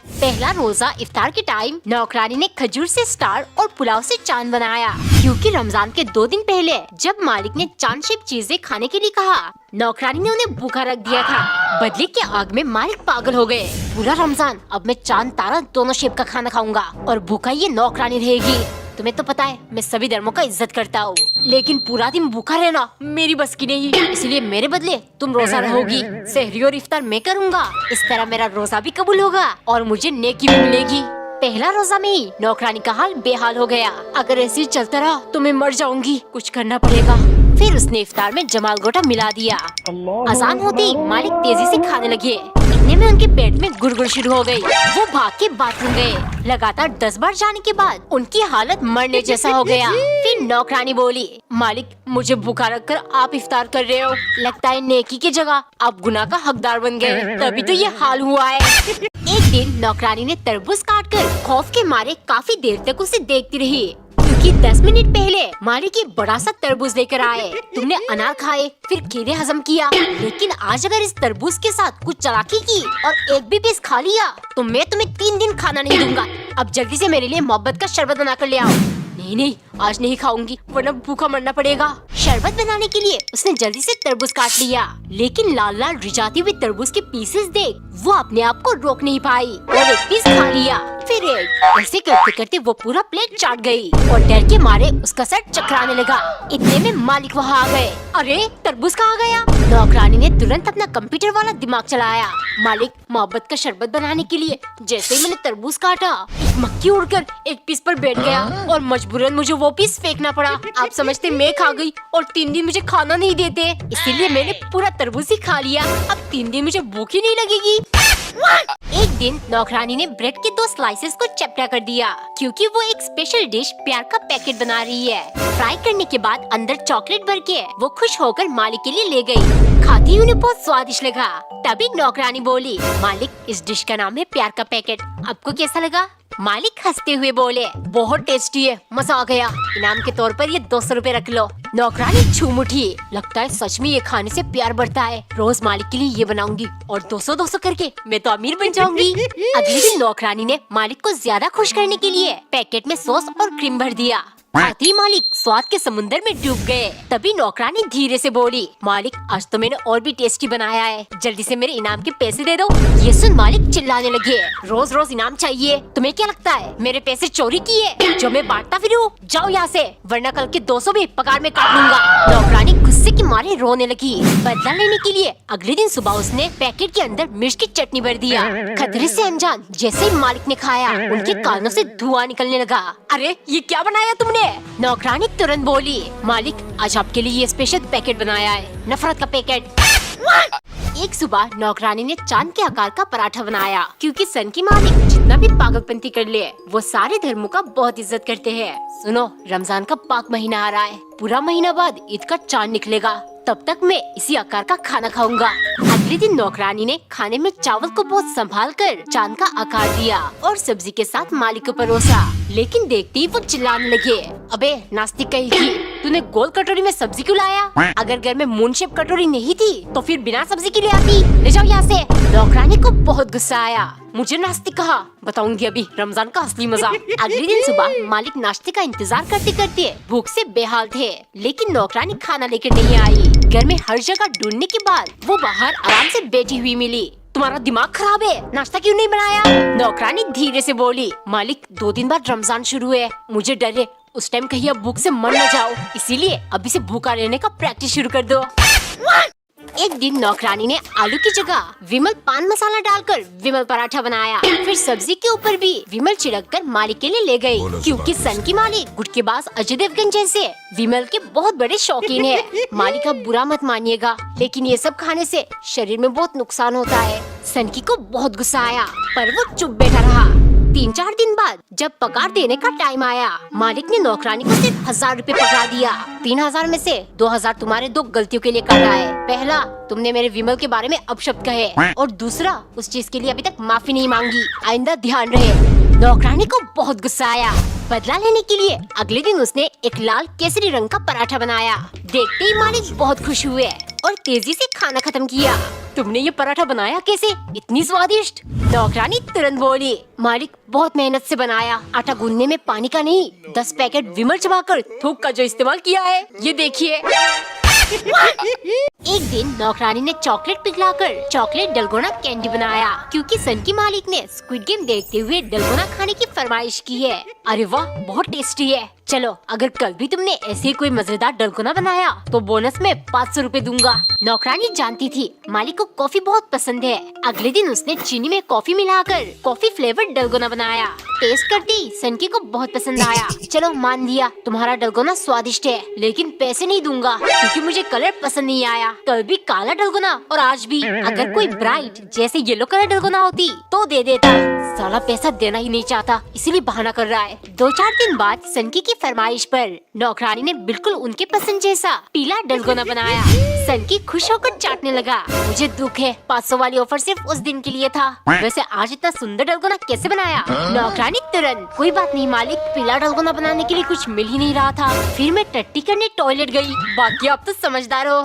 पहला रोजा इफ्तार के टाइम नौकरानी ने खजूर से स्टार और पुलाव से चांद बनाया, क्योंकि रमजान के 2 दिन पहले जब मालिक ने चांद शेप चीजें खाने के लिए कहा, नौकरानी ने उन्हें भूखा रख दिया था। बदले के आग में मालिक पागल हो गए। पूरा रमजान अब मैं चांद तारा दोनों शेप का खाना खाऊंगा और भूखा ये नौकरानी रहेगी। तुम्हें तो पता है मैं सभी धर्मों का इज्जत करता हूँ, लेकिन पूरा दिन भूखा रहना मेरी बस की नहीं, इसलिए मेरे बदले तुम रोजा रहोगी। सहरी और इफ्तार मैं करूँगा, इस तरह मेरा रोजा भी कबूल होगा और मुझे नेकी भी मिलेगी। पहला रोजा में ही नौकरानी का हाल बेहाल हो गया। अगर ऐसे ही चलता रहा तो मैं मर जाऊंगी, कुछ करना पड़ेगा। फिर उसने इफ्तार में जमाल गोटा मिला दिया। अजान होते ही मालिक तेजी से खाने लगे। इतने में उनके पेट में गुड़गुड़ शुरू हो गई। वो भाग के बाथरूम गए। लगातार 10 बार जाने के बाद उनकी हालत मरने जैसा हो गया। फिर नौकरानी बोली, मालिक मुझे भूखा रखकर आप इफ्तार कर रहे हो, लगता है नेकी की जगह आप गुनाह का हकदार बन गए, तभी तो ये हाल हुआ है। एक दिन नौकरानी ने तरबूज काटकर खौफ के मारे काफी देर तक उसे देखती रही, क्योंकि 10 मिनट पहले मालिक ये बड़ा सा तरबूज लेकर आए। तुमने अनार खाए, फिर केले हजम किया, लेकिन आज अगर इस तरबूज के साथ कुछ चालाकी की और एक भी पीस खा लिया तो मैं तुम्हें 3 दिन खाना नहीं दूंगा। अब जल्दी से मेरे लिए मोहब्बत का शरबत बना कर ले आओ। नहीं, आज नहीं खाऊंगी वरना भूखा मरना पड़ेगा। शरबत बनाने के लिए उसने जल्दी से तरबूज काट लिया, लेकिन लाल लाल रिझाती हुई तरबूज के पीसेस देख वो अपने आप को रोक नहीं पाई और एक पीस खा लिया, फिर एक। ऐसे करते करते वो पूरा प्लेट चाट गई और डर के मारे उसका सर चकराने लगा। इतने में मालिक वहाँ आ गए। अरे तरबूज कहाँ गया? नौकरानी ने तुरंत अपना कंप्यूटर वाला दिमाग चलाया। मालिक मोहब्बत का शरबत बनाने के लिए जैसे ही मैंने तरबूज काटा, एक मक्खी उड़कर एक पीस पर बैठ गया और मजबूरन मुझे वो पीस फेंकना पड़ा। आप समझते मैं खा गई और 3 दिन मुझे खाना नहीं देते, इसीलिए मैंने पूरा तरबूज ही खा लिया। अब 3 दिन मुझे भूख ही नहीं लगेगी। एक दिन नौकरानी ने ब्रेड के 2 स्लाइसेस को चपटा कर दिया, क्योंकि वो एक स्पेशल डिश प्यार का पैकेट बना रही है। फ्राई करने के बाद अंदर चॉकलेट भर के वो खुश होकर मालिक के लिए ले गई। खाती उन्हें बहुत स्वादिष्ट लगा। तभी नौकरानी बोली, मालिक इस डिश का नाम है प्यार का पैकेट, आपको कैसा लगा? मालिक हंसते हुए बोले, बहुत टेस्टी है, मजा आ गया, इनाम के तौर पर ये 200 रुपए रख लो। नौकरानी झूम उठी, लगता है सच में ये खाने से प्यार बढ़ता है। रोज मालिक के लिए ये बनाऊंगी और 200-200 करके मैं तो अमीर बन जाऊंगी। अगले दिन नौकरानी ने मालिक को ज्यादा खुश करने के लिए पैकेट में सॉस और क्रीम भर दिया। खाती मालिक स्वाद के समुंदर में डूब गए। तभी नौकरानी धीरे से बोली, मालिक आज तो मैंने और भी टेस्टी बनाया है, जल्दी से मेरे इनाम के पैसे दे दो। ये सुन मालिक चिल्लाने लगे, रोज रोज इनाम चाहिए? तुम्हें क्या लगता है मेरे पैसे चोरी किए जो मैं बांटता फिरूं? जाओ यहाँ से, वरना कल के 200 भी पगार में काट लूंगा। नौकरानी गुस्से के मारे रोने लगी। बदला लेने के लिए अगले दिन सुबह उसने पैकेट के अंदर मिर्च की चटनी भर दिया। खतरे से अनजान जैसे ही मालिक ने खाया, उनके कानों से धुआं निकलने लगा। अरे ये क्या बनाया तुमने? नौकरानी तुरंत बोली, मालिक आज आपके लिए ये स्पेशल पैकेट बनाया है, नफरत का पैकेट। एक सुबह नौकरानी ने चांद के आकार का पराठा बनाया, क्योंकि सन की मालिक जितना भी पागलपंती कर ले वो सारे धर्मों का बहुत इज्जत करते हैं। सुनो, रमजान का पाक महीना आ रहा है, पूरा महीना बाद ईद का चांद निकलेगा, तब तक मैं इसी आकार का खाना खाऊंगा। अगले दिन नौकरानी ने खाने में चावल को बहुत संभाल कर चांद का आकार दिया और सब्जी के साथ मालिक को परोसा, लेकिन देखते ही वो चिल्लाने लगे, अबे नास्तिक कहीं की, तूने गोल कटोरी में सब्जी क्यों लाया? अगर घर में मून शेप कटोरी नहीं थी तो फिर बिना सब्जी के ले आती, ले जाओ यहाँ से। नौकरानी को बहुत गुस्सा आया, मुझे नास्तिक कहा, बताऊंगी अभी रमजान का असली मजा। अगले दिन सुबह मालिक नाश्ते का इंतजार करते करते भूख से बेहाल थे, लेकिन नौकरानी खाना लेकर नहीं आई। घर में हर जगह ढूंढने के बाद वो बाहर आराम से बैठी हुई मिली। तुम्हारा दिमाग खराब है, नाश्ता क्यों नहीं बनाया? नौकरानी धीरे से बोली, मालिक 2 दिन बाद रमजान शुरू है, मुझे डर है उस टाइम कहीं आप भूख से मर न जाओ, इसीलिए अभी से भूखा रहने का प्रैक्टिस शुरू कर दो। एक दिन नौकरानी ने आलू की जगह विमल पान मसाला डालकर विमल पराठा बनाया, फिर सब्जी के ऊपर भी विमल छिड़क कर मालिक के लिए ले गई, क्योंकि सन की मालिक गुटकेबाज अजय देवगन जैसे विमल के बहुत बड़े शौकीन है। मालिक अब बुरा मत मानिएगा, लेकिन ये सब खाने से शरीर में बहुत नुकसान होता है। सनकी को बहुत गुस्सा आया, पर वो चुप बैठा रहा। 3-4 दिन बाद जब पगार देने का टाइम आया, मालिक ने नौकरानी को सिर्फ 1000 रुपए पकड़ा दिया। 3000 में से 2000 तुम्हारे 2 गलतियों के लिए काटा है। पहला, तुमने मेरे विमल के बारे में अपशब्द कहे, और दूसरा, उस चीज के लिए अभी तक माफी नहीं मांगी, आइंदा ध्यान रहे। नौकरानी को बहुत गुस्सा आया। बदला लेने के लिए अगले दिन उसने एक लाल केसरी रंग का पराठा बनाया। देखते ही मालिक बहुत खुश हुए और तेजी से खाना खत्म किया। तुमने ये पराठा बनाया कैसे, इतनी स्वादिष्ट? नौकरानी तुरंत बोली, मालिक बहुत मेहनत से बनाया। आटा गूंदने में पानी का नहीं, 10 पैकेट विमल चबाकर थूक का जो इस्तेमाल किया है, ये देखिए। एक दिन नौकरानी ने चॉकलेट पिघलाकर चॉकलेट डलगोना कैंडी बनाया, क्योंकि सन की मालिक ने स्क्विड गेम देखते हुए डलगोना खाने की फरमाइश की है। अरे वाह, बहुत टेस्टी है। चलो, अगर कल भी तुमने ऐसे कोई मजेदार डलगोना बनाया तो बोनस में 500 रुपए दूंगा। नौकरानी जानती थी मालिक को कॉफी बहुत पसंद है। अगले दिन उसने चीनी में कॉफी मिलाकर कॉफी फ्लेवर्ड डलगोना बनाया। टेस्ट करते ही सनकी को बहुत पसंद आया। चलो, मान लिया तुम्हारा डलगोना स्वादिष्ट है, लेकिन पैसे नहीं दूंगा क्योंकि मुझे कलर पसंद नहीं आया। कल भी काला डलगोना और आज भी। अगर कोई ब्राइट जैसे येलो कलर डलगोना होती तो दे देता। साला पैसा देना ही नहीं चाहता, इसीलिए बहाना कर रहा है। 2-4 दिन बाद सनकी की फरमाइश पर नौकरानी ने बिल्कुल उनके पसंद जैसा पीला डलगोना बनाया। सनकी खुश होकर चाटने लगा। मुझे दुख है, 500 वाली ऑफर सिर्फ उस दिन के लिए था। वैसे आज इतना सुंदर डलगोना कैसे बनाया? नौकरानी तुरंत, कोई बात नहीं मालिक, पीला डलगोना बनाने के लिए कुछ मिल ही नहीं रहा था, फिर मैं टट्टी करने टॉयलेट गई। बाकी आप तो समझदार हो।